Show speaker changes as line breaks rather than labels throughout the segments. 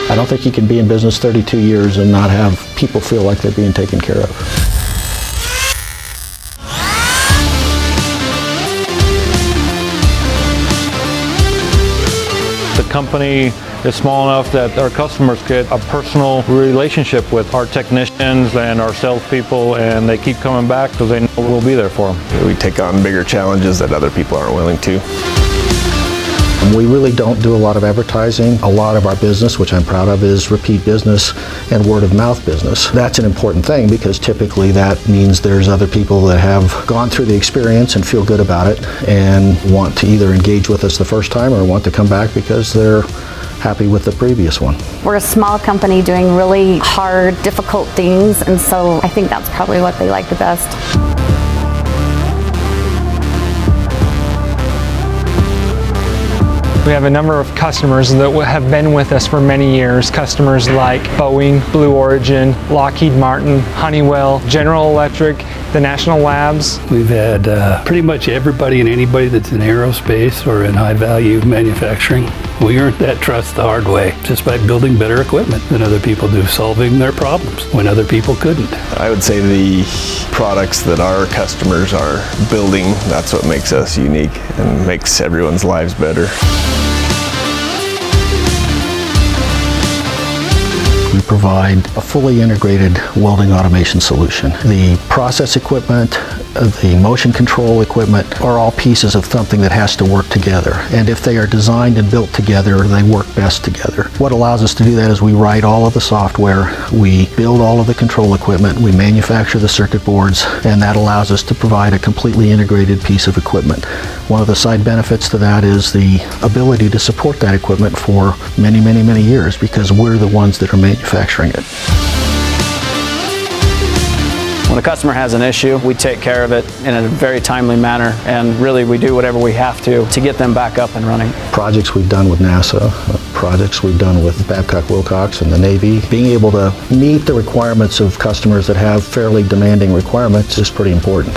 I don't think you can be in business 32 years and not have people feel like they're being taken care of.
The company is small enough that our customers get a personal relationship with our technicians and our salespeople, and they keep coming back because they know we'll be there for them.
We take on bigger challenges that other people aren't willing to.
We really don't do a lot of advertising. A lot of our business, which I'm proud of, is repeat business and word of mouth business. That's an important thing because typically that means there's other people that have gone through the experience and feel good about it and want to either engage with us the first time or want to come back because they're happy with the previous one.
We're a small company doing really hard, difficult things, and so I think that's probably what they like the best.
We have a number of customers that have been with us for many years. Customers like Boeing, Blue Origin, Lockheed Martin, Honeywell, General Electric, the National Labs.
We've had pretty much everybody and anybody that's in aerospace or in high-value manufacturing. We earned that trust the hard way, just by building better equipment than other people do, solving their problems when other people couldn't.
I would say the products that our customers are building, that's what makes us unique and makes everyone's lives better.
We provide a fully integrated welding automation solution. The process equipment, the motion control equipment are all pieces of something that has to work together. And if they are designed and built together, they work best together. What allows us to do that is we write all of the software, we build all of the control equipment, we manufacture the circuit boards, and that allows us to provide a completely integrated piece of equipment. One of the side benefits to that is the ability to support that equipment for many, many, many years because we're the ones that are manufacturing it.
When a customer has an issue, we take care of it in a very timely manner, and really we do whatever we have to get them back up and running.
Projects we've done with NASA, projects we've done with Babcock Wilcox and the Navy, being able to meet the requirements of customers that have fairly demanding requirements is pretty important.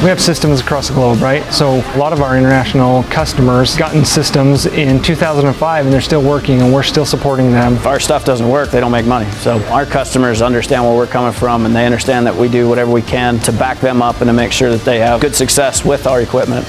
We have systems across the globe, right? So a lot of our international customers gotten systems in 2005 and they're still working and we're still supporting them.
If our stuff doesn't work, they don't make money. So our customers understand where we're coming from and they understand that we do whatever we can to back them up and to make sure that they have good success with our equipment.